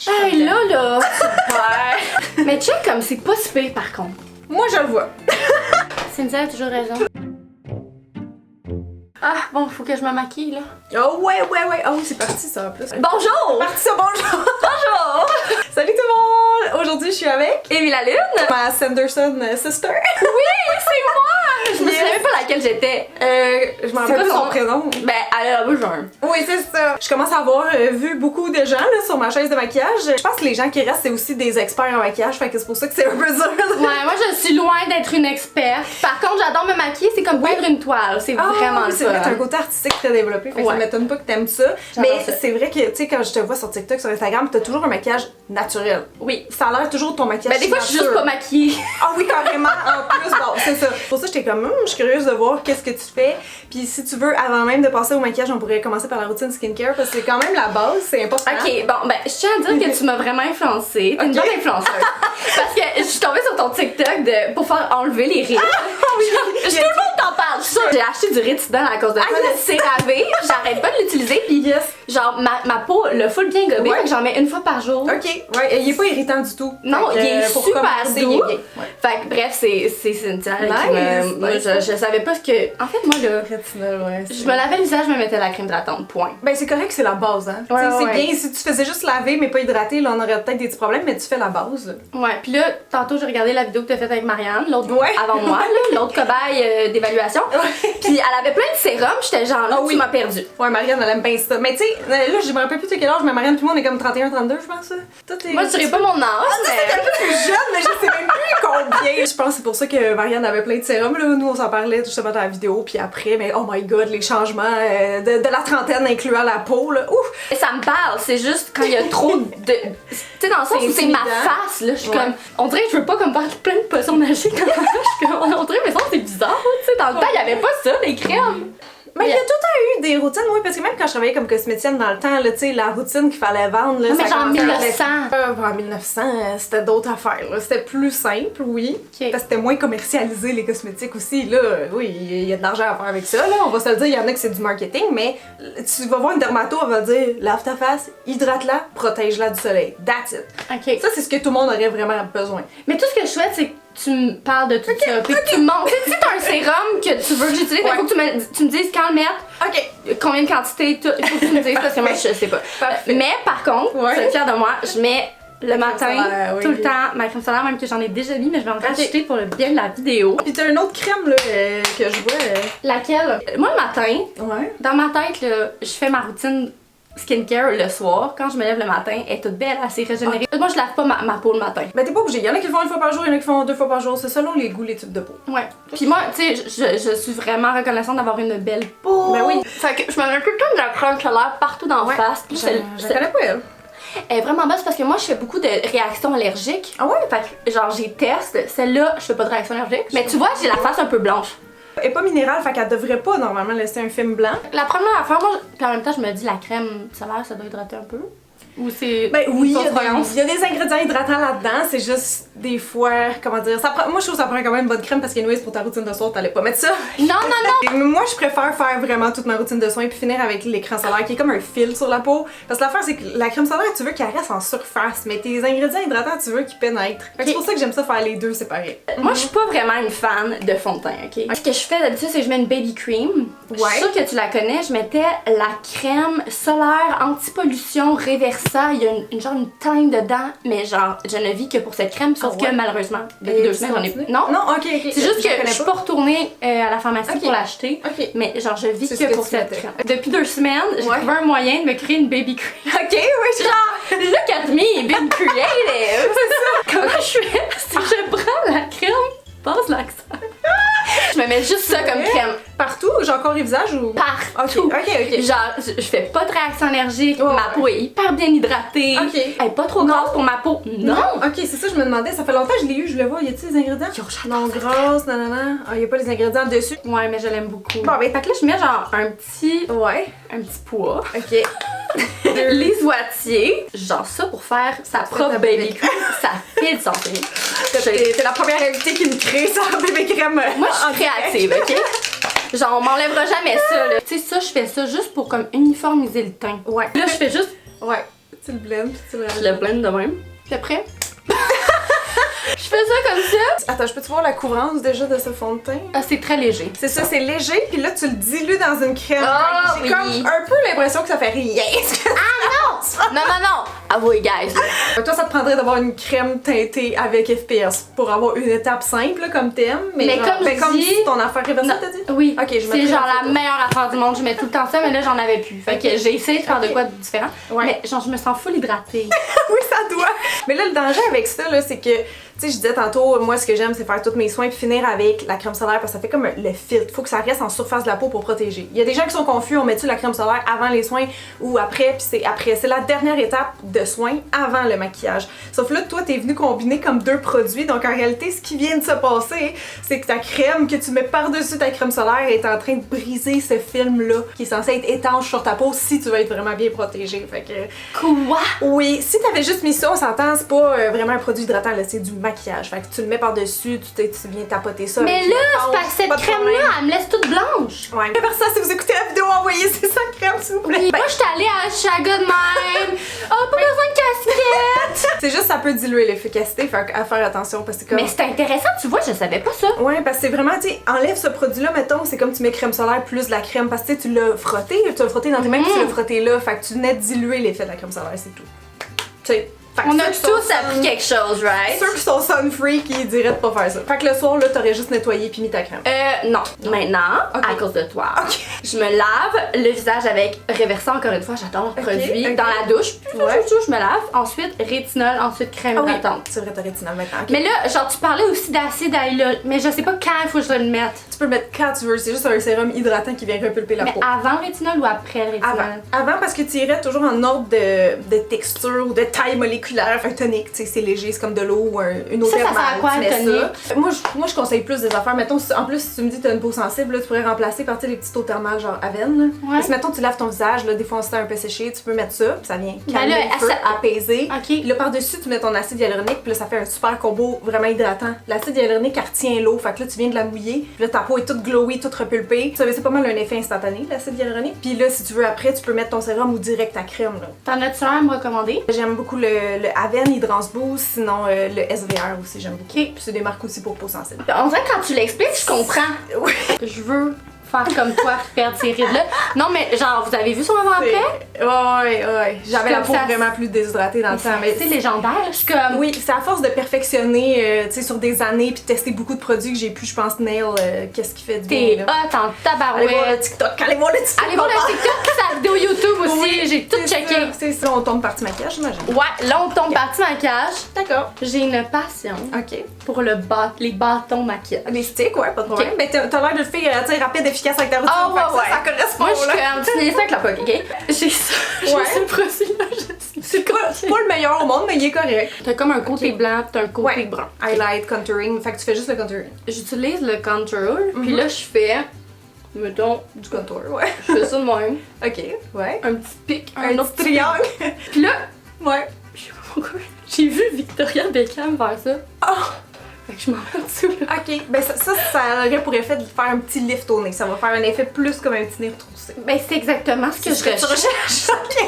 Hey là, super! Mais check comme c'est pas si pire par contre. Moi, je le vois. Cynthia a toujours raison. Ah, bon, faut que je me maquille là. Oh, ouais. Oh, c'est parti ça en plus. Bonjour! Parti ça, bonjour! Bonjour! Salut tout le monde! Aujourd'hui, je suis avec Amy la Lune! ma Sanderson sister. Oui, c'est moi! Je me souviens même pas laquelle j'étais. Je m'en rappelle plus son prénom. Ben, elle a la bouche jaune. Oui, c'est ça. Je commence à avoir vu beaucoup de gens là, sur ma chaise de maquillage. Je pense que les gens qui restent, c'est aussi des experts en maquillage, fait que c'est pour ça que c'est un peu dur. Ouais, moi je suis loin d'être une experte. Par contre, j'adore me maquiller, c'est comme peindre une toile. C'est vraiment le c'est fun. vrai, t'as un côté artistique très développé, fait que ça m'étonne pas que t'aimes ça. J'adore Mais ça. c'est vrai que, tu sais, quand je te vois sur TikTok, sur Instagram, t'as toujours un maquillage naturel. Oui. Ça a l'air toujours de ton maquillage. Ben, des fois, je suis juste pas maquillée. Ah oui, carrément, en plus, bon, c'est ça. Pour ça, j'étais comme, je suis curieuse de voir qu'est-ce que tu fais. Puis si tu veux, avant même de passer au maquillage, on pourrait commencer par la routine skincare parce que c'est quand même la base, c'est important. Ok, bon, ben, je tiens à dire que tu m'as vraiment influencée. T'es une bonne influenceuse. Parce que je suis tombée sur ton TikTok pour faire enlever les rides. oui, Tout le monde t'en parle, ça. J'ai acheté du Ritidon à cause de ça, de CeraVe. J'arrête pas de l'utiliser, puis genre, ma peau l'a full bien gobé, fait que j'en mets une fois par jour. Ok, ouais, il est pas irritant du tout. Non, il est pour super commencer, doux. il est bien. Fait que bref, c'est Cynthia qui Nice, moi, je savais pas ce que... En fait, moi, là, Rétinol, ouais. je me lavais le visage, je me mettais la crème hydratante, point. Ben c'est correct, c'est la base, hein. Ouais, T'sais, c'est ouais. bien, si tu faisais juste laver mais pas hydrater, là on aurait peut-être des petits problèmes, mais tu fais la base. Ouais, puis là, tantôt, j'ai regardé la vidéo que t'as faite avec Marianne, l'autre avant moi, là, l'autre cobaye d'évaluation. Puis elle avait plein de sérum, j'étais genre, là, tu m'as perdu. Ouais, Marianne, elle aime bien ça. Mais tu sais, là, je me rappelle plus de quel âge, mais Marianne, tout le monde est comme 31-32, je pense. Moi, je dirais pas mon âge, C'est un peu plus jeune, mais je sais même plus combien. Je pense que c'est pour ça que Marianne avait plein de sérums. Là. Nous, on s'en parlait justement dans la vidéo, puis après, mais oh my god, les changements de la trentaine incluant la peau, là. Ouf! ça me parle, c'est juste quand il y a trop de. Tu sais, dans le sens où c'est ma face, là, je suis comme. On dirait que je veux pas comme faire plein de potions magiques quand je suis comme. On dirait, mais ça, c'est bizarre, tu sais. Dans le temps, il y avait pas ça, des crèmes. Mais il y a tout le temps eu des routines, oui, parce que même quand je travaillais comme cosméticienne dans le temps, là, tu sais, la routine qu'il fallait vendre, là, Non, mais genre 1900. En 1900, c'était d'autres affaires, là. C'était plus simple, oui. Ok. Parce que c'était moins commercialisé, les cosmétiques aussi, là. Oui, il y a de l'argent à faire avec ça, là. On va se le dire, il y en a que c'est du marketing, mais tu vas voir une dermato, elle va dire, lave ta face, hydrate-la, protège-la du soleil. That's it. Ok. Ça, c'est ce que tout le monde aurait vraiment besoin. Mais tout ce que je souhaite, c'est que tu me parles de tout ça. Puis que tu me montres. Tu sais, si t'as un sérum que tu veux que j'utilise, il faut que tu me dises quand le mettre. Ok. Combien de quantité, tout. Il faut que tu me dises parce que moi, je sais pas. Parfait. Mais par contre, tu es fière de moi, je mets le matin, solaire, oui. tout le temps, ma crème solaire, même que j'en ai déjà mis, mais je vais en racheter pour le bien de la vidéo. Puis t'as une autre crème, là, que je vois. Laquelle? Moi, le matin, Ouais. dans ma tête, là, je fais ma routine skincare le soir. Quand je me lève le matin, elle est toute belle, assez régénérée. Moi, je lave pas ma peau le matin. Ben t'es pas obligé. Il y en a qui le font une fois par jour, il y en a qui font 2 fois par jour. C'est selon les goûts, les types de peau. Ouais. Puis moi, tu sais, je suis vraiment reconnaissante d'avoir une belle peau. Ben oui. Fait que je me mets tout le temps de la crème solaire partout dans la face. Puis Je connais pas elle. elle est vraiment basse parce que moi, je fais beaucoup de réactions allergiques. Ah ouais? Fait que, genre, j'ai test. Celle-là, je fais pas de réaction allergique. Mais tu vois, j'ai la face un peu blanche. Elle est pas minérale, fait qu'elle devrait pas normalement laisser un film blanc. La première affaire, moi, puis en même temps, je me dis, la crème solaire, ça doit hydrater un peu. Ou c'est. Ben oui, une fausse croyance? il y a des ingrédients hydratants là-dedans, c'est juste des fois, comment dire, moi je trouve que ça prend quand même une bonne crème parce qu'anyways pour ta routine de soir, t'allais pas mettre ça. Non, non, non! Et moi je préfère faire vraiment toute ma routine de soins puis finir avec l'écran solaire qui est comme un fil sur la peau. Parce que l'affaire c'est que la crème solaire, tu veux qu'elle reste en surface, mais tes ingrédients hydratants, tu veux qu'ils pénètrent. Fait que c'est pour ça que j'aime ça faire les deux séparés. Moi, je suis pas vraiment une fan de fond de teint, ok? Ce que je fais d'habitude, c'est que je mets une baby cream. Je suis sûre que tu la connais. Je mettais la crème solaire anti-pollution Reversa. Il y a une teinte dedans, mais genre, je ne vis que pour cette crème, sauf que malheureusement, depuis 2 semaines, j'en ai plus. Non? Non, ok. C'est juste que je suis pas retournée à la pharmacie pour l'acheter. Ok. Mais genre, je vis C'est que ce que pour tu cette mettais. crème. Depuis 2 semaines, j'ai trouvé un moyen de me créer une baby cream. Ok, oui, Genre, look at me, being creative! C'est ça! Comment je fais? Si je prends la crème, passe l'accent. Je me mets juste ça comme crème. Partout, genre corps et visage ou. Partout. Ok. Genre, je fais pas de réaction allergique, ma peau est hyper bien hydratée. Ok. Elle est pas trop grasse pour ma peau. Non! Ok, c'est ça, je me demandais, ça fait longtemps que je l'ai eu, je le vois, y a-t-il des ingrédients? Non, grasse, nanana. Ah, y a pas les ingrédients dessus. Ouais, mais je l'aime beaucoup. Bon, ben, Fait que là, je mets genre un petit pois. Ok. L'isoitier, genre ça pour faire sa propre baby cream, ça fait de santé. T'es la première invitée qui me crée ça, bébé crème. Moi, je suis créative, ok? Genre, on m'enlèvera jamais ça, là. Tu sais, ça, je fais ça juste pour comme uniformiser le teint. Ouais. Là, je fais juste. Ouais. Tu le blends, puis tu le rajoutes. Je le blend de même. Puis après, je fais ça comme ça. Attends, je peux-tu voir la couvrance déjà de ce fond de teint? Ah, c'est très léger. C'est ça, c'est léger, puis là tu le dilues dans une crème. Ah, J'ai oui. comme un peu l'impression que ça fait rien. Non, non, non! Avouez, guys. Toi, ça te prendrait d'avoir une crème teintée avec FPS pour avoir une étape simple là, comme t'aimes. Mais genre, comme je dis- si ton affaire réversible, Non. t'as dit? Oui, Ok, je c'est mettrai genre la la photo. meilleure affaire du monde. Je mets tout le temps ça, mais là, j'en avais plus. Fait que j'ai essayé de faire de Ok. quoi de différent. Ouais. Mais genre, je me sens full hydratée. Oui, ça doit. Mais là, le danger avec ça, là, c'est que, tu sais, je disais tantôt, moi, ce que j'aime, c'est faire tous mes soins puis finir avec la crème solaire parce que ça fait comme le filtre. Faut que ça reste en surface de la peau pour protéger. Il y a des gens qui sont confus, on met-tu la crème solaire avant les soins ou après, puis c'est après. C'est la dernière étape de soins avant le maquillage. Sauf là, toi, t'es venu combiner comme deux produits. Donc, en réalité, ce qui vient de se passer, c'est que ta crème que tu mets par-dessus ta crème solaire est en train de briser ce film-là qui est censé être étanche sur ta peau si tu veux être vraiment bien protégée. Fait que. Quoi? Oui, si t'avais juste mis ça, on s'entend, c'est pas vraiment un produit hydratant, là, c'est du maquillage. Fait que tu le mets par-dessus, tu viens tapoter ça. Mais avec là, une c'est parce que cette pas de crème-là, problème. elle me laisse toute blanche. Ouais. Faire ça, si vous écoutez la vidéo, envoyez c'est ça crème, s'il vous plaît. Oui, moi, je suis allée à Chaga de même. Oh, pas besoin de casquette. C'est juste, ça peut diluer l'efficacité, fait à faire attention parce que comme. Mais c'est intéressant, tu vois, je savais pas ça. Ouais, parce que c'est vraiment, tu sais, enlève ce produit-là, mettons, c'est comme tu mets crème solaire plus de la crème, parce que tu sais, tu l'as frotté dans tes mains, puis tu l'as frotté là, fait que tu venais de diluer l'effet de la crème solaire, c'est tout. Tu sais, fait que On a ceux qui sont tous appris quelque chose, right? Ceux qui sont sun-free qui diraient de pas faire ça. Fait que le soir, là, t'aurais juste nettoyé puis mis ta crème. Non. Maintenant, Ok. à cause de toi, Ok. je me lave le visage avec Reversa, encore une fois, j'adore le produit, ok. dans la douche. Ouais. Je me lave. Ensuite, rétinol, ensuite crème Ah oui, hydratante. c'est vrai, t'as rétinol maintenant. ok. Mais là, genre, tu parlais aussi d'acide hyaluronique, mais je sais pas quand il faut que je le mette. Tu peux le mettre quand tu veux, c'est juste un sérum hydratant qui vient repulper la Mais peau. avant le rétinol ou après le rétinol? Avant, parce que tu irais toujours en ordre de texture ou de taille moléculaire, un tonique, tu sais, c'est léger, c'est comme de l'eau ou une eau Ça, ça thermale. sert à quoi, tu un mets tonique? ça. Moi, je conseille plus des affaires. Mettons, en plus, si tu me dis que t'as une peau sensible, là, tu pourrais remplacer par tu sais, les petites eau thermales genre Aven. Là. Ouais. Parce que mettons, tu laves ton visage, là, des fois, on s'est un peu séché, tu peux mettre ça, puis ça vient calmer là, le feu, ça- apaiser. Ok. Puis là, par-dessus, tu mets ton acide hyaluronique, puis là, ça fait un super combo vraiment hydratant. L'acide hyaluronique, elle retient l'eau, fait que là, tu viens de la mouiller, puis là, ta peau est toute glowy, toute repulpée. Ça, c'est pas mal un effet instantané, l'acide hyaluronique. Puis là, si tu veux, après, tu peux mettre ton sérum ou direct ta crème, là. T'en as-tu un à me recommander? J'aime beaucoup le Aven Hydrance Boost, sinon le SVR aussi, j'aime beaucoup. Puis c'est des marques aussi pour peau sensible. On dirait que quand tu l'expliques, je comprends. Oui. Je veux faire comme toi, perdre ces rides-là. Non, mais genre, vous avez vu son avant-après? Ouais. J'avais la Comme peau ça. vraiment plus déshydratée dans le temps. Mais C'est légendaire, je suis comme... oui, c'est à force de perfectionner, tu sais, sur des années, puis tester beaucoup de produits que j'ai pu, je pense, nail, qu'est-ce qui fait du T'es bien, là. hot en Allez voir le tabarouette. TikTok, allez voir le TikTok. Allez voir le TikTok, sa vidéo YouTube aussi, Oui, j'ai tout c'est checké. ça, c'est ça, on tombe partie maquillage, j'imagine. Ouais, là on tombe partie maquillage. D'accord. J'ai une passion Ok. pour les bâtons maquillage. Les sticks, ouais, pas de problème. Mais t'as l'air de fille, tu sais, rapide, efficace avec ta routine. Ah, ouais, fait que ouais. Ça correspond, Moi, je suis là. comme, tu niaises avec la poque, ok? J'ai ça, j'ai Ouais. ce produit-là, je sais. C'est pas le meilleur au monde, mais il est correct. T'as comme un côté blanc pis t'as un côté Ouais. brun. Highlight, contouring, fait que tu fais juste le contouring. J'utilise le contour, puis là je fais, mettons, Du contour, ouais. je fais ça de même, Ok, ouais. un petit pic, Un autre triangle. Puis là, Ouais. je sais pas pourquoi, j'ai vu Victoria Beckham faire ça. Oh! Fait que je m'en mets dessus là. Ok, ben ça aurait pour effet de faire un petit lift au nez. Ça va faire un effet plus comme un petit nez retroussé. Ben c'est exactement ce que je recherche.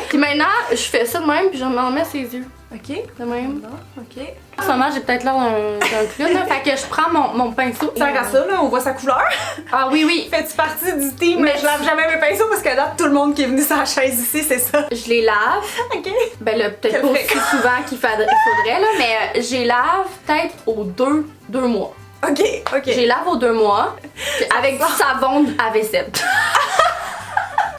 Puis maintenant, je fais ça de même, puis je m'en mets ses yeux. Ok. De même. Ok. En ce moment, j'ai peut-être l'air d'un clown, là. Fait que je prends mon pinceau. Ça regarde ça, là, on voit sa couleur. Ah oui, oui. Fais-tu partie du team? Mais Mais je lave jamais mes pinceaux parce que là, tout le monde qui est venu sur la chaise ici, c'est ça. Je les lave. Ok. Ben là, peut-être Quelle pas aussi fréquence? souvent qu'il faudrait, là, mais je les lave peut-être aux deux mois. Ok, ok. Je les lave aux 2 mois avec du savon à vaisselle.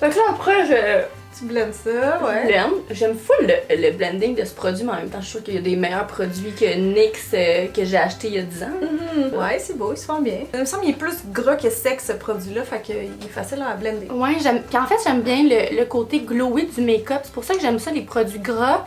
Fait que là, après, je Tu blends ça, ouais. blend. J'aime full le blending de ce produit, mais en même temps, je suis sûre qu'il y a des meilleurs produits que NYX que j'ai acheté il y a 10 ans. Ouais, c'est beau, il se fond bien. Il me semble qu'il est plus gras que sec ce produit-là, fait qu'il est facile à blender. Ouais, puis en fait, j'aime bien le côté glowy du make-up. C'est pour ça que j'aime ça, les produits gras,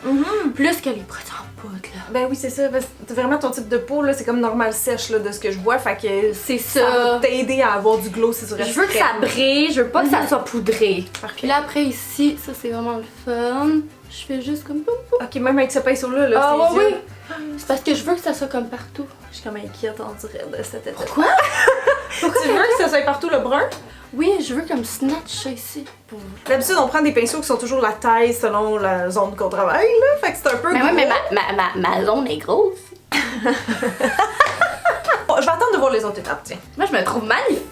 plus que les produits en poudre, là. Ben oui, c'est ça, parce que vraiment ton type de peau, là, c'est comme normal sèche, là, de ce que je vois, fait que C'est ça ça. va t'aider à avoir du glow si tu restes Je veux que ça brille, je veux pas que ça soit poudré. Parfait. Puis là, après, ici, ça, c'est vraiment le fun. Je fais juste comme... Ok, même avec ce pinceau-là, là, Ah c'est ouais, oui! C'est parce que je veux que ça soit comme partout. Je suis comme inquiète, on dirait, de cette étape. Quoi? Tu veux que ça soit partout le brun? Oui, je veux comme snatcher ici. D'habitude, on prend des pinceaux qui sont toujours la taille selon la zone qu'on travaille, là. Fait que c'est un peu. Mais oui, mais ma zone est grosse. Bon, je vais attendre de voir les autres étapes, tiens. Moi, je me trouve magnifique!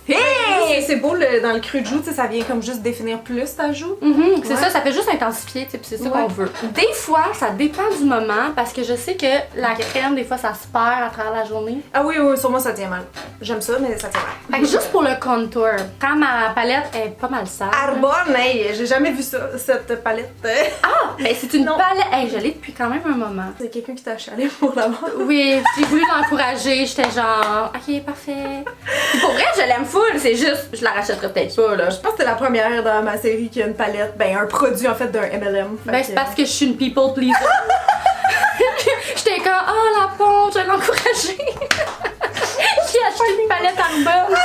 C'est beau dans le cru de joue, tu sais, ça vient comme juste définir plus ta joue. C'est ça fait juste intensifier, tu sais, puis c'est ça qu'on veut. Des fois, ça dépend du moment, parce que je sais que la crème, des fois, ça se perd à travers la journée. Ah oui, sur moi, ça tient mal. J'aime ça, mais ça tient mal. Fait que juste pour le contour, quand ma palette est pas mal sale. Arbonne, hey, j'ai jamais vu ça, cette palette. Ah! Mais c'est une palette. Hey, je l'ai depuis quand même un moment. C'est quelqu'un qui t'a achalé pour l'avoir. Oui, j'ai voulu l'encourager, j'étais genre, ok, parfait. Puis pour vrai, je l'aime full, c'est juste, je la rachèterai peut-être pas, là. Je pense que c'est la première dans ma série qui a une palette, ben un produit en fait d'un MLM. Ben, c'est parce que je suis une people pleaser. J'étais comme, oh la pompe, je vais l'encourager. J'ai acheté une palette Arbonne.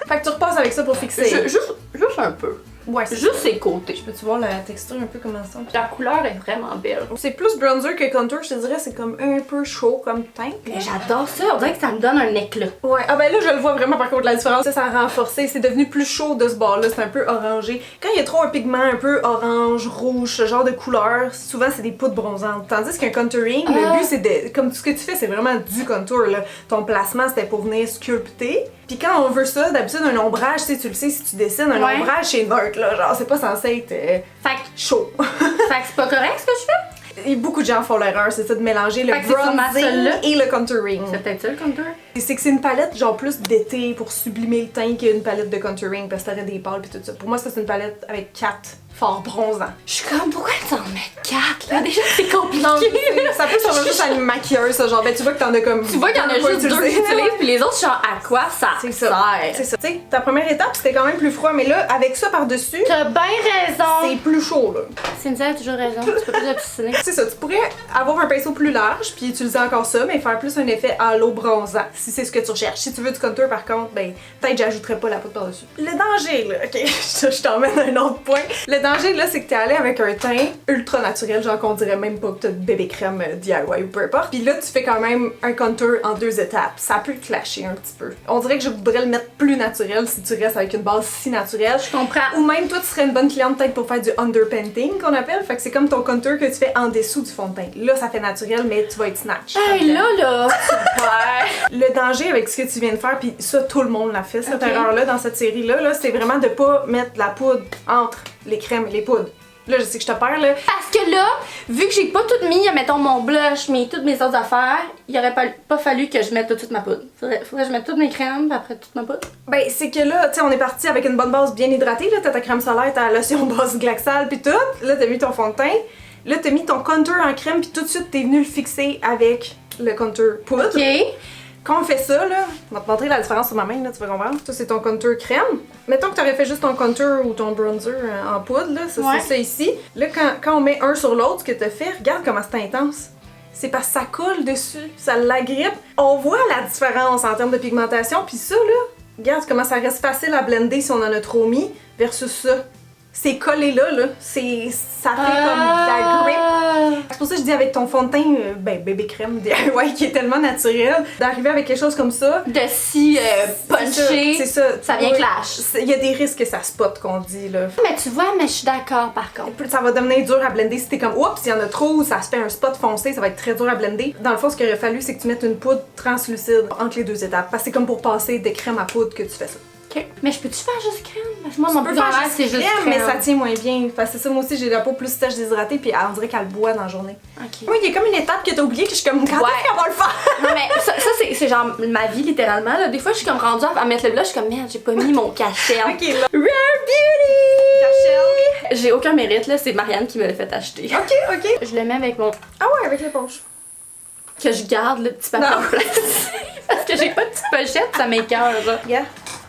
Fait que tu repasses avec ça pour fixer. Juste un peu. Ouais, juste ses côtés. Peux-tu voir la texture un peu comment ça? La couleur est vraiment belle. C'est plus bronzer que contour, je te dirais, c'est comme un peu chaud comme teint. Mais j'adore ça, on dirait que ça me donne un éclat. Ouais, ah ben là je le vois vraiment par contre la différence, ça a renforcé, c'est devenu plus chaud de ce bord-là, c'est un peu orangé. Quand il y a trop un pigment un peu orange, rouge, ce genre de couleur, souvent c'est des poudres bronzantes. Tandis qu'un contouring, le but c'est de, comme tout ce que tu fais, c'est vraiment du contour là. Ton placement c'était pour venir sculpter. Puis quand on veut ça, d'habitude un ombrage, tu le sais si tu dessines un ombrage c'est neutre là, genre c'est pas censé être chaud. Fait que c'est pas correct ce que je fais? Et beaucoup de gens font l'erreur, c'est ça de mélanger le bronzing et le contouring. C'est peut-être ça le contour? C'est que c'est une palette genre plus d'été pour sublimer le teint qu'une palette de contouring parce que t'aurais des pâles pis tout ça. Pour moi, ça c'est une palette avec 4 forts bronzants. Je suis comme, pourquoi t'en mets 4 là? Déjà c'est compliqué. Non, ça peut servir juste à une maquilleuse, ça. Genre, ben tu vois que t'en as comme. Tu vois qu'il y en a juste 2 qui utilisent, puis les autres, genre, à quoi ça c'est sert? C'est ça. Tu sais, ta première étape c'était quand même plus froid, mais là, avec ça par-dessus. T'as bien raison! C'est plus chaud là. Cynthia a toujours raison, tu peux plus obstiner. C'est ça, tu pourrais avoir un pinceau plus large puis utiliser encore ça, mais faire plus un effet halo bronzant, si c'est ce que tu recherches. Si tu veux du contour par contre, ben peut-être j'ajouterais pas la poudre par-dessus. Le danger là, ok, je t'emmène à un autre point. Le danger là, c'est que t'es allé avec un teint ultra naturel, genre qu'on dirait même pas que t'as de bébé crème DIY ou peu importe. Puis là, tu fais quand même un contour en 2 étapes. Ça peut te clasher un petit peu. On dirait que je voudrais le mettre plus naturel si tu restes avec une base si naturelle. Je comprends. Ou même toi, tu serais une bonne cliente peut-être pour faire du underpainting qu'on appelle. Fait que c'est comme ton contour que tu fais en dessous du fond de teint. Là, ça fait naturel, mais tu vas être snatch. Hey, là, super! Le danger avec ce que tu viens de faire, puis ça, tout le monde l'a fait, cette erreur-là, dans cette série-là, c'est vraiment de pas mettre la poudre entre les crèmes et les poudres. Là, je sais que je te perds, là. Parce que là, vu que j'ai pas tout mis, mettons mon blush, toutes mes autres affaires, il aurait pas fallu que je mette tout de suite ma poudre. Faudrait que je mette toutes mes crèmes, puis après toute ma poudre. Ben, c'est que là, tu sais, on est parti avec une bonne base bien hydratée, là. T'as ta crème solaire, ta lotion base glaxale, puis tout. Là, t'as mis ton fond de teint. Là, t'as mis ton contour en crème, puis tout de suite, t'es venu le fixer avec le contour poudre. Ok. Quand on fait ça, là, je vais te montrer la différence sur ma main, là, tu vas comprendre. Ça, c'est ton contour crème. Mettons que t'aurais fait juste ton contour ou ton bronzer en poudre, là, ça, c'est ça ici. Là, quand on met un sur l'autre, ce que t'as fait, regarde comment c'est intense. C'est parce que ça coule dessus, ça l'agrippe. On voit la différence en termes de pigmentation, puis ça, là, regarde comment ça reste facile à blender si on en a trop mis, versus ça. C'est collé là, ça fait comme de la grip. C'est pour ça que je dis avec ton fond de teint, ben bébé crème DIY qui est tellement naturel, d'arriver avec quelque chose comme ça. De si punché, c'est ça, ça vient clash. Il y a des risques que ça spot qu'on dit là. Mais tu vois, mais je suis d'accord par contre. Ça va devenir dur à blender si t'es comme oups, il y en a trop, ça se fait un spot foncé, ça va être très dur à blender. Dans le fond, ce qu'il aurait fallu, c'est que tu mettes une poudre translucide entre les 2 étapes. Parce que c'est comme pour passer des crèmes à poudre que tu fais ça. Ok. Mais je peux-tu faire juste crème? Parce que moi, mon plus c'est juste crème. Mais ça tient moins bien. Parce que c'est ça, moi aussi, j'ai la peau plus sèche déshydratée, puis on dirait qu'elle boit dans la journée. Ok. Oui, il y a comme une étape que t'as oubliée que je suis comme, quand est-ce qu'on va le faire? Non, mais ça c'est genre ma vie littéralement. Là. Des fois, je suis comme rendue à mettre le blush, je suis comme merde, j'ai pas mis mon cachel. Ok, là. Rare Beauty! Cachel. J'ai aucun mérite, là, c'est Marianne qui me l'a fait acheter. Ok. Je le mets avec mon. Ah ouais, avec les poches. Que je garde le petit papier en plastique. Parce que j'ai pas de petite pochette, ça m'écoeure, genre. Yeah.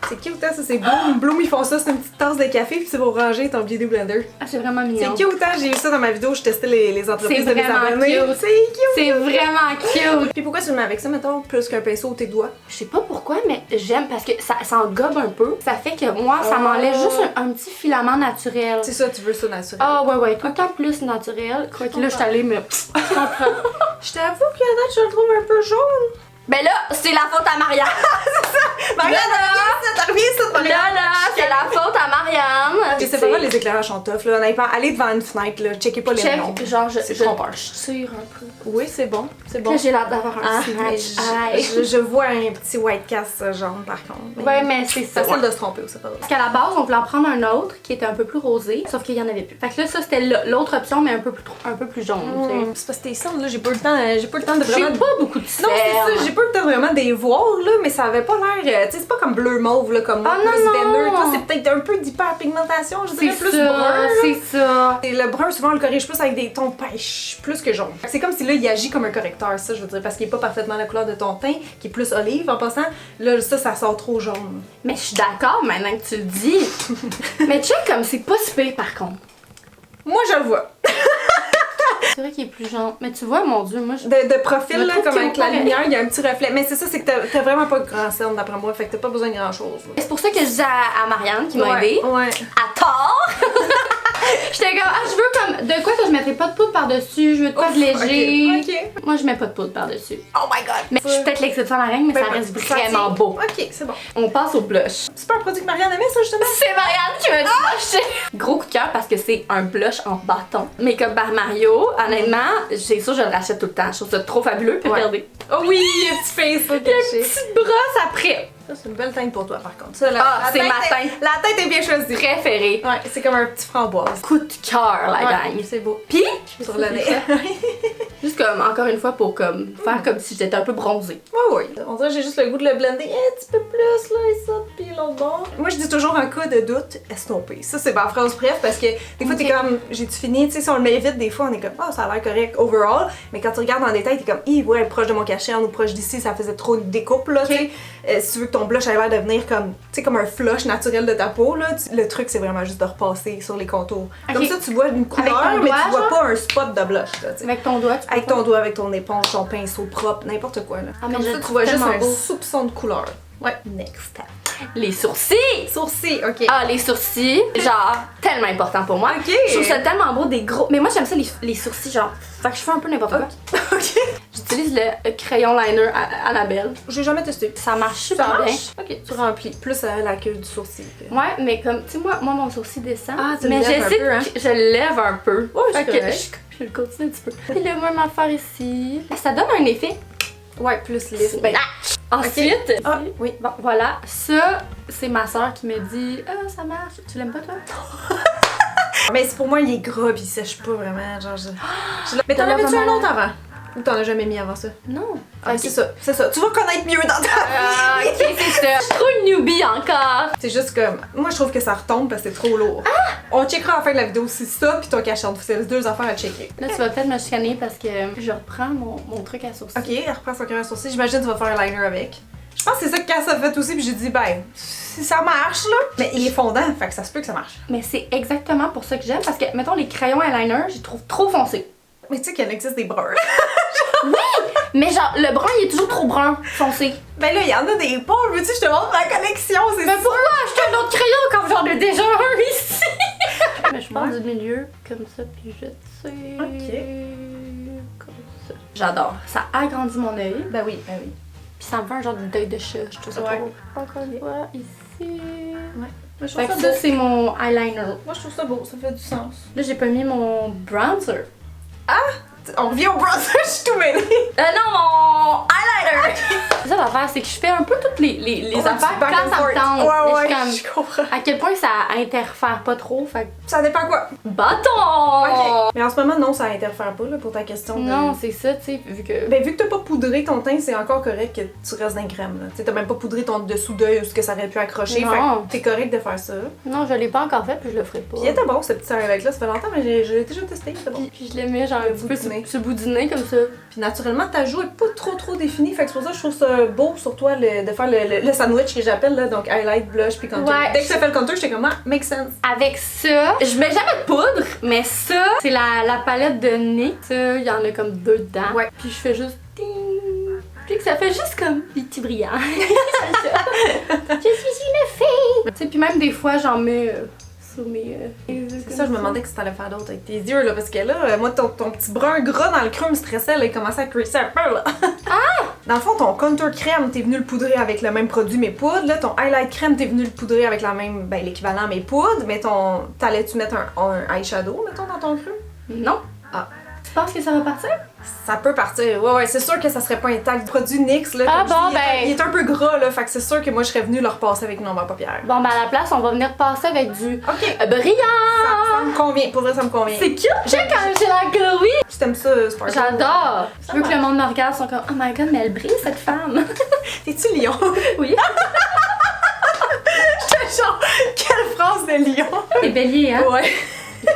C'est cute, hein, ça, c'est Bloom. Bloom, ils font ça, c'est une petite tasse de café, puis c'est pour ranger ton beauty blender. Ah, c'est vraiment mignon. C'est cute, hein, j'ai vu ça dans ma vidéo, je testais les entreprises de mes abonnés. C'est cute. C'est vraiment cute. Puis pourquoi tu le mets avec ça, mettons, plus qu'un pinceau ou tes doigts? Je sais pas pourquoi, mais j'aime parce que ça engobe un peu. Ça fait que moi, ça m'enlève juste un petit filament naturel. C'est ça, tu veux ça naturel. Ah ouais, tout le temps plus naturel. Quoi que là, je suis allée, mais je comprends. Je t'avoue que là, je le trouve un peu jaune. Ben là, c'est la faute à Marianne. C'est ça! Marianne, t'as reviens ça de Marianne. Là, c'est la faute à Marianne. Et c'est pas mal, les éclairages sont tough, là. Honnêtement, allez devant une fenêtre, là. Checkez pas les noms. Genre, je tire un peu. Oui, c'est bon. C'est bon. Là, j'ai l'air d'avoir un snatch. Je vois un petit white cast jaune, par contre. Ouais, mais c'est ça. C'est facile de se tromper aussi, pas drôle. Parce qu'à la base, on voulait en prendre un autre qui était un peu plus rosé, sauf qu'il y en avait plus. Fait que là, ça, c'était l'autre option, mais un peu plus jaune, C'est parce que tes cernes, là, j'ai pas le temps de J'ai vraiment... pas beaucoup de cernes. Non, c'est ça, j'ai pas le temps vraiment de les voir, là, mais ça avait pas l'air... tu sais, c'est pas comme bleu mauve, là, comme moi, plus veineux. Toi, c'est peut-être un peu d'hyperpigmentation, je dirais plus brun. C'est ça. Et le brun, souvent, on le corrige plus avec des tons pêche, plus que jaune. C'est comme si là, il agit comme un correcteur, ça, je veux dire, parce qu'il est pas parfaitement la couleur de ton teint, qui est plus olive en passant. Là, ça sort trop jaune. Mais je suis d'accord maintenant que tu le dis. Mais check comme c'est pas si pire, par contre. Moi, je le vois. C'est vrai qu'il est plus jaune. Mais tu vois, mon Dieu, moi je... De profil, là, comme avec la pareil. lumière, il y a un petit reflet. Mais c'est ça, c'est que t'as vraiment pas de grand cerne d'après moi, fait que t'as pas besoin de grand chose. C'est pour ça que je dis à Marianne qui m'a aidée. Ouais. À tort! J'étais comme, je veux comme. De quoi que je mettrais pas de poudre par-dessus, je veux de quoi de léger. Ok. Moi, je mets pas de poudre par-dessus. Oh my god! Mais je suis peut-être l'exception à la règle, mais ça reste vraiment beau. Ok, c'est bon. On passe au blush. C'est pas un produit que Marianne aimait, ça, justement? C'est Marianne qui m'a dit d'acheter. Gros coup de cœur parce que c'est un blush en bâton. Make-up par Mario, honnêtement, j'ai sûr je le rachète tout le temps. Je trouve ça trop fabuleux. Puis regardez. Oh oui, un petit face, là, Il y a une petite brosse après. Ça, c'est une belle teinte pour toi, par contre. Ça, C'est ma teinte La teinte est bien choisie. préférée. Ouais, c'est comme un petit framboise. Coup de cœur, la gang. C'est beau. Pis, Sur le nez. juste comme, encore une fois, pour comme faire comme si j'étais un peu bronzée. Oui. On dirait que j'ai juste le goût de le blender un petit peu plus, là, et ça, puis l'autre bord. Moi, je dis toujours un cas de doute estompé. Ça, c'est ma phrase bref, parce que des fois, t'es comme, j'ai-tu fini? Tu sais, si on le met vite, des fois, on est comme, ça a l'air correct overall. Mais quand tu regardes en détail, t'es comme, ouais, proche de mon cachet ou proche d'ici, ça faisait trop une découpe, là, tu sais. Si tu veux que ton blush ait l'air de venir comme, tu sais, comme un flush naturel de ta peau, là, le truc, c'est vraiment juste de repasser sur les contours. Comme ça, tu vois une couleur, mais tu vois pas un spot de blush, là, tu sais. Avec ton doigt, tu peux Avec ton doigt, avec ton éponge, ton pinceau propre, n'importe quoi, là. mais Comme je ça, le tu vois juste trouve un tellement beau. soupçon de couleur. Ouais. Next step. Les sourcils! Sourcils, ok. Ah, les sourcils, genre, tellement important pour moi. Ok. Je trouve ça tellement beau, des gros. Mais moi, j'aime ça, les sourcils, genre. Fait que je fais un peu n'importe quoi. Ok. J'utilise le crayon liner Annabelle. J'ai jamais testé. Ça marche super bien. Ok, tu remplis plus la queue du sourcil. Ouais, mais comme, tu sais, moi, mon sourcil descend. Ah, tu le mais lèves un j'essaie peu, hein? je le lève un peu. Ouais, Fait c'est que correct. je le continue un petit peu. Puis le même affaire ici. Ça donne un effet. Ouais, plus lisse. Ben, ensuite, Ah, oui. bon, voilà. Ça, c'est ma soeur qui me dit, ah, ça marche. Tu l'aimes pas, toi? Mais c'est pour moi, il est gras pis il sèche pas vraiment. Genre, Mais t'en avais-tu un autre avant? Ou t'en as jamais mis avant ça? Non. Ah, c'est ça. Tu vas connaître mieux dans ta Ah, ok, c'est ça. Je suis trop une newbie encore. C'est juste comme. Moi, je trouve que ça retombe parce que c'est trop lourd. On checkera à la fin de la vidéo si ça pis ton cachant. C'est les deux affaires à checker. Là, tu vas peut-être me chicaner parce que je reprends mon truc à sourcil. Ok, elle reprend son cœur à sourcil. J'imagine que tu vas faire un liner avec. Je pense que c'est ça que Cass a fait aussi, puis j'ai dit, ben, si ça marche, là. Mais il est fondant, fait que ça se peut que ça marche. Mais c'est exactement pour ça que j'aime parce que, mettons, les crayons eyeliner, je les trouve trop foncés. Mais tu sais qu'il existe des bruns. Mais genre, le brun, il est toujours trop brun, foncé. Ben là, il y en a des pôles, veux-tu, je te montre ma collection, c'est Mais ça. pourquoi acheter un autre crayon quand j'en ai déjà un ici? Mais je pars du milieu, comme ça, puis je tire. Ok. Comme ça. J'adore. Ça agrandit mon œil. Ben oui. Puis ça me fait un genre d'œil de chat. Je trouve ça Ouais. trop beau. Encore une fois, ici. Moi, je Fait trouve que ça beau. ça, c'est mon eyeliner. Moi, je trouve ça beau, ça fait du sens. Là, j'ai pas mis mon bronzer. On revient au bronzer, je suis tout mêlée. Non, mon eyeliner! C'est ça l'affaire, c'est que je fais un peu toutes les affaires quand ça me tente. Ouais, Mais je suis je comprends. comme, à quel point ça interfère pas trop, fait que... Ça dépend quoi. Bâton! Ok. Mais en ce moment, non, ça interfère pas, là, pour ta question. Non, c'est ça, tu sais, vu que... Ben, vu que t'as pas poudré ton teint, c'est encore correct que tu restes dans crème, là. Tu sais, t'as même pas poudré ton dessous d'œil ou ce que ça aurait pu accrocher. Non. Fait que t'es correct de faire ça. Non, je l'ai pas encore fait, puis je le ferai pas. Puis il était bon, ce petit highlight-là, ça fait longtemps, mais je l'ai déjà testé, c'était bon. Puis je le mets genre un Le petit bout peu du nez. sur le bout du nez, comme ça. Puis naturellement, ta joue est pas trop définie, fait que c'est pour ça que je trouve ça beau sur toi de faire le sandwich que j'appelle, là, donc highlight, blush, puis contour. Ouais. Dès que ça fait le contour, j'étais comme, make sense. Avec ça, je mets jamais de poudre, mais ça, c'est la palette de nez. Ça, il y en a comme deux dedans. Ouais. Puis je fais juste ding. Puis que ça fait juste comme des petits brillants. Je suis une fille. Tu sais, puis même des fois, j'en mets sur mes yeux. C'est ça, je me demandais que tu t'allais faire d'autre avec tes yeux, là, parce que là, moi, ton petit brun gras dans le creux me stressait, là, il commençait à creaser un peu, là. Dans le fond, ton contour crème, t'es venu le poudrer avec le même produit mais poudre. Là, ton highlight crème, t'es venu le poudrer avec la même, ben l'équivalent mais poudre. Mais t'allais-tu mettre un eyeshadow, mettons, dans ton cru? Non. Ah. Tu penses que ça va partir? Ça peut partir. Ouais, c'est sûr que ça serait pas intact. Le produit NYX, là, Ah comme je bon, dis, ben. il est un peu gras, là. Fait que c'est sûr que moi, je serais venue le repasser avec une ombre à paupières. Bon, ben à la place, on va venir passer avec du Ok. brillant! Ça me convient. Pour vrai, ça me convient. C'est cute! Check quand j'ai la glowy! Tu t'aimes ça, Sparkle? J'adore! Ça Je veux que va. le monde me regarde, ils sont comme, oh my god, mais elle brille cette femme! T'es-tu lion? Oui! Genre, quelle phrase de lion? T'es bélier, hein? Ouais.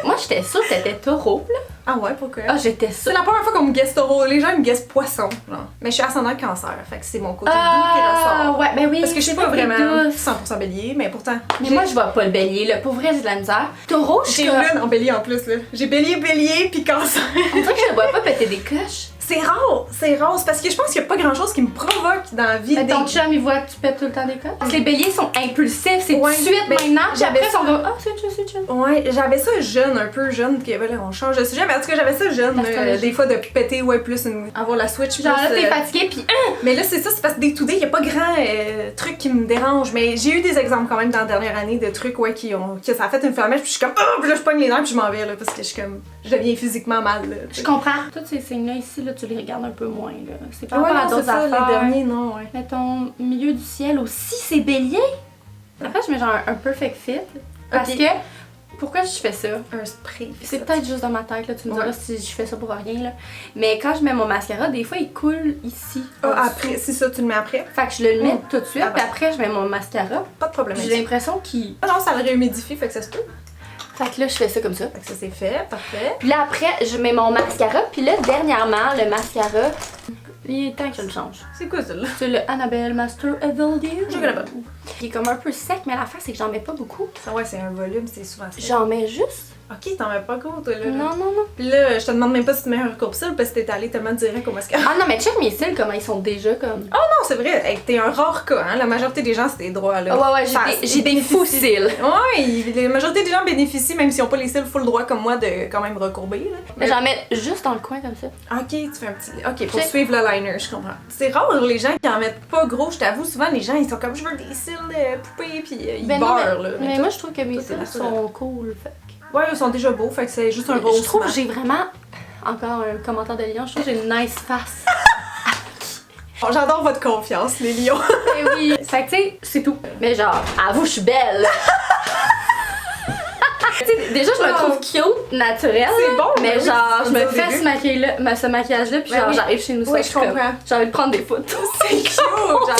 Moi, j'étais sûre que t'étais taureau, là. Ah ouais, pourquoi? Ah, j'étais C'est sûre. la première fois qu'on me guesse taureau. Les gens ils me guessent poisson. Genre. Mais je suis ascendant cancer, fait que c'est mon côté doux qui ressort. Ouais, ben oui. Parce que je suis pas c'est vraiment douce. 100% bélier, mais pourtant. Mais moi, je vois pas le bélier, là. Pour vrai, j'ai de la misère. Taureau, je j'ai suis comme. lune en bélier en plus, là. J'ai bélier puis cancer. On dirait que je ne vois pas péter des coches. C'est rare, c'est parce que je pense qu'il y a pas grand chose qui me provoque dans la vie. Mais ton chum, il voit que tu pètes tout le temps des coches. Parce que les béliers sont impulsifs, c'est Ouais, tout de suite mais maintenant. Puis j'avais après, ils ça. sont comme, ah, c'est chill, c'est chill. Ouais, j'avais ça jeune, un peu jeune, puis ben là, on change de sujet, mais en tout cas, j'avais ça jeune, L'astrologie. des fois de péter, ouais, plus avoir la switch. Genre là, plus, t'es fatigué, puis Mais là, c'est ça, c'est parce que day to day, y a pas grand truc qui me dérange. Mais j'ai eu des exemples quand même dans la dernière année de trucs, ouais, que ça a fait une flammèche, puis je suis comme, oh, puis là, je pogne les nerfs, puis je m'en vais, là, parce que je suis comme, je deviens physiquement mal, là. je comprends. Tous ces signes-là ici, là, tu les regardes un peu moins, là. C'est pas Ouais, rapport à non, c'est d'autres ça, affaires. les derniers, non, ouais. Mais ton milieu du ciel aussi, c'est bélier. Après, je mets genre un perfect fit. Parce Ok. que, pourquoi je fais ça? Un spray. C'est peut-être juste dans ma tête, là, tu me Ouais. diras si je fais ça pour rien, là. Mais quand je mets mon mascara, des fois, il coule ici. en Ah, dessous. après, c'est ça, tu le mets après. Fait que je le mets Mm. tout de suite, Ah, puis ben. après, je mets mon mascara. Pas de problème. J'ai avec ça. l'impression qu'il. Ah non, ça le réhumidifie, fait que ça se peut. Fait que là, je fais ça comme ça. Fait que ça, c'est fait, parfait. Puis là, après, je mets mon mascara. Puis là, dernièrement, le mascara, il est temps que je le change. C'est quoi, ça, là? C'est le Annabelle Master Evil Dew. Je connais pas. Il est comme un peu sec, mais l'affaire, c'est que j'en mets pas beaucoup. Ah ouais, c'est un volume, c'est souvent ça. J'en mets juste. Ok, t'en mets pas gros, toi, là. Non, non, non. Puis là, je te demande même pas si tu mets un recours-cils parce que t'es allé tellement direct au mascara. Ah non, mais check mes cils, comment ils sont déjà comme. Oh non, c'est vrai, hey, t'es un rare cas, hein. La majorité des gens, c'est des droits, là. Ah ouais, ouais, Ça, j'ai des fous cils. Ouais, la majorité des gens bénéficient, même s'ils ont pas les cils full droit comme moi, de quand même recourber, là. Mais j'en mets juste dans le coin comme ça. Ok, tu fais un petit. Ok, pour Check. suivre le liner, je comprends. C'est rare les gens qui en mettent pas gros, je t'avoue, souvent les gens ils sont comme je veux des cils de poupée, puis ils Ben non, beurrent, là. mais moi, je trouve que mes Ça, c'est cils naturel. sont cool. Fait. Ouais, ils sont déjà beaux, fait que c'est juste un rose. Je trouve que mat. j'ai vraiment. Encore un commentaire de Lyon, je trouve que j'ai une nice face. Oh, j'adore votre confiance, les lions. Mais oui. Fait que tu sais, c'est tout. Mais genre, avoue, je suis belle. Tu sais, déjà, je me trouve cute, naturelle. C'est bon, mais ben oui, genre, c'est je me ça, au fais début. ce maquillage-là, puis Ben genre, oui. j'arrive chez nous, Oui, ça, je suis comme, comprends. j'ai envie de prendre des photos. C'est cute, C'est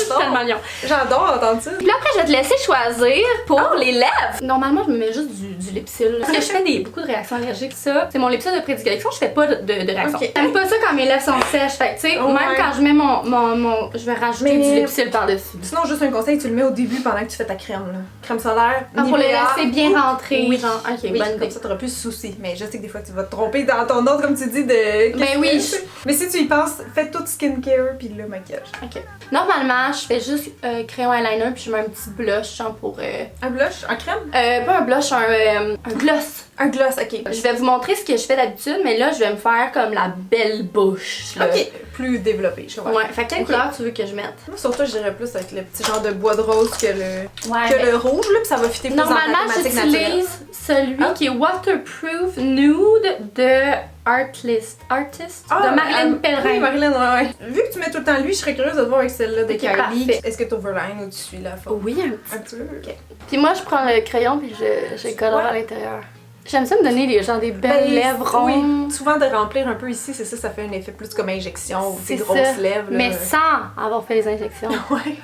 j'adore. tellement Lyon. J'adore entendre ça. Puis là, après, je vais te laisser choisir pour les lèvres. Normalement, je me mets juste du lipsil. Parce que je fais beaucoup de réactions allergiques, ça. C'est mon lipsil de prédilection, je fais pas de réaction. Ok. J'aime pas ça quand mes lèvres sont sèches. Fait que, tu sais, Ouais. même quand je mets mon je vais rajouter Mais- du lipsil par-dessus. Sinon, juste un conseil, tu le mets au début pendant que tu fais ta crème, là. Crème solaire, Ah, pour les Nivea. laisser bien rentrer, Oui. genre, ok, Oui, bonne comme idée. ça, t'auras plus de soucis. Mais je sais que des fois, tu vas te tromper dans ton ordre, comme tu dis, de. Ben oui, qu'est-ce que- Mais si tu y penses, fais tout skincare puis le maquillage. Ok. Normalement, je fais juste crayon eyeliner puis je mets un petit blush, genre pour. Un blush, un crème? Pas un blush, un gloss. Un gloss, ok. Je vais vous montrer ce que je fais d'habitude, mais là, je vais me faire comme la belle bouche. Là. Ok, plus développé, je vois. Ouais, fait quelle Ok. couleur tu veux que je mette? Moi, surtout, je dirais plus avec le petit genre de bois de rose que le, Ouais. que le rouge, là, puis ça va fitter plus dans Normalement, ta thématique naturelle. j'utilise celui Ah. qui est Waterproof Nude de Artist de Marilyn Pellerin. Oui, Marilyn, ouais. Vu que tu mets tout le temps lui, je serais curieuse de te voir avec celle-là de Ok, Kylie. parfait. Est-ce que tu overline ou tu suis la forme? Oui, un petit. Un peu. Ok. Puis moi, je prends le crayon puis je colore Ouais. à l'intérieur. J'aime ça me donner des belles lèvres rondes. Oui, souvent de remplir un peu ici, c'est ça, ça fait un effet plus comme injection ou des C'est grosses ça. lèvres. là. Mais sans avoir fait les injections. Ouais.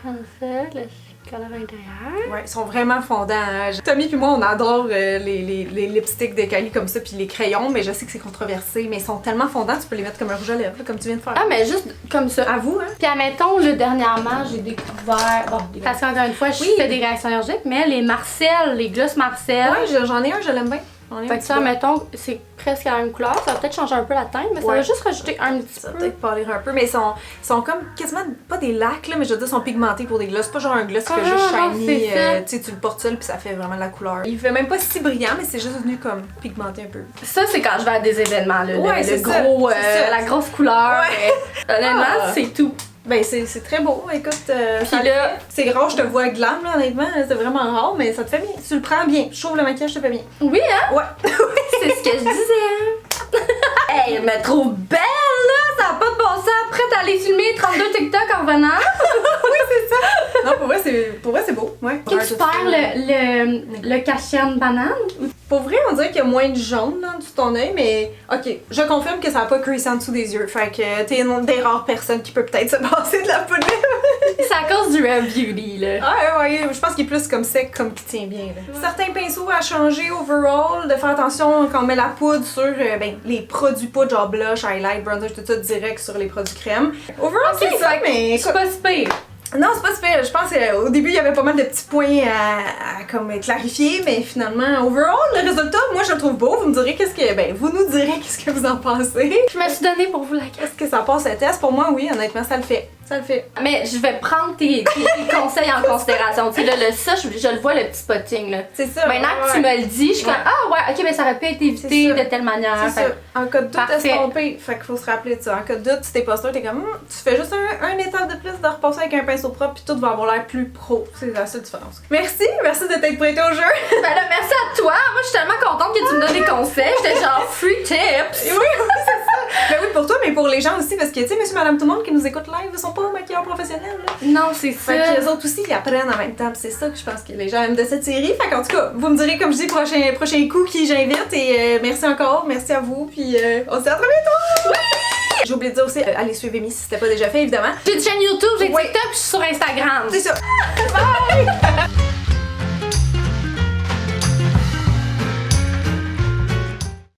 Comme ça, là, je colore à l'intérieur. Ouais, ils sont vraiment fondants. Hein. Tommy puis moi, on adore les lipsticks de Kylie comme ça, puis les crayons, mais je sais que c'est controversé, mais ils sont tellement fondants, tu peux les mettre comme un rouge à lèvres, là, comme tu viens de faire. Ah, mais juste comme ça. Avoue, hein? Puis admettons, là, dernièrement, j'ai découvert... Bon, parce qu'encore une fois, je Oui. fais des réactions allergiques, mais les Marcel, les gloss Marcel... Ouais, j'en ai un, je l'aime bien. J'en ai un Fait que petit ça, peu. admettons, c'est presque la même couleur. Ça va peut-être changer un peu la teinte, mais ça Ouais. va juste rajouter un petit Ça va peu. peut-être pâlir un peu, mais ils sont comme quasiment pas des lacs, là, mais je veux dire, sont pigmentés pour des gloss. C'est pas genre un gloss qui fait Ah, juste non, shiny, c'est ça. tu sais, tu le portes seul puis ça fait vraiment la couleur. Il fait même pas si brillant, mais c'est juste venu comme pigmenté un peu. Ça, c'est quand je vais à des événements, là, Ouais, le c'est ça, gros, c'est ça. la grosse couleur. Ouais. Honnêtement, Ah. c'est tout. Ben, c'est très beau, écoute. Puis là, c'est rare, je te vois glam, là, honnêtement. C'est vraiment rare, mais ça te fait bien. Tu le prends bien. Je trouve le maquillage te fait bien. oui, hein? Ouais. C'est ce que je disais. Hey, elle me trouve belle, là! Ça a pas de bon sens. Prête à aller filmer 32 TikTok en revenant. Oui, c'est ça. Non, pour vrai, c'est beau. Ouais. Est-ce que tu perds le cachet de banane? Pour vrai, on dirait qu'il y a moins de jaune là, en dessous de ton œil, mais ok, je confirme que ça n'a pas crease en dessous des yeux. Fait que t'es une des rares personnes qui peut peut-être se passer de la poudre. C'est à cause du Rare Beauty, là. Ah ouais, je pense qu'il est plus comme sec, comme qui tient bien. Là. Ouais. Certains pinceaux à changer overall, de faire attention quand on met la poudre sur les produits poudre, genre blush, highlight, bronzer, tout ça direct sur les produits crème. Overall, okay, c'est ça, mais c'est pas si pire. Non, c'est pas super. Je pense qu'au début, il y avait pas mal de petits points à comme clarifier, mais finalement, overall, le résultat, moi, je le trouve beau. Vous me direz vous nous direz qu'est-ce que vous en pensez. Je me suis donnée pour vous la carte. Est-ce que ça passe le test? Pour moi, oui, honnêtement, ça le fait. Ça le fait. Mais je vais prendre tes conseils en considération. Tu sais, là, ça, je le vois, le petit spotting, là. C'est ça. Maintenant que tu me le dis, je suis comme, ah ouais, ok, mais ça aurait pu être évité de telle manière. C'est ça. En cas de doute, estomper. Fait qu'il faut se rappeler de ça. En cas de doute, si t'es pas sûr, t'es comme, tu fais juste un étape de plus de repasser avec un pinceau propre, puis tout va avoir l'air plus pro. C'est la seule différence. Merci de t'être prêté au jeu. Ben là, merci à toi. Moi, je suis tellement contente que tu me donnes des conseils. J'étais genre free tips. Oui, c'est ça. Ben oui, pour toi, mais pour les gens aussi, parce que, tu sais, monsieur, madame, tout le monde qui nous écoute live, ils sont pas maquilleurs professionnels, là. Non, c'est ça. Fait que les autres aussi, ils apprennent en même temps. C'est ça que je pense que les gens aiment de cette série. Fait qu'en tout cas, vous me direz, comme je dis, prochain coup qui j'invite. Et merci encore, merci à vous. Puis on se dit à très bientôt. Oui! J'ai oublié de dire aussi, allez suivre Amy si c'était pas déjà fait, évidemment. J'ai une chaîne YouTube, j'ai TikTok, puis je suis sur Instagram. C'est ça. Bye!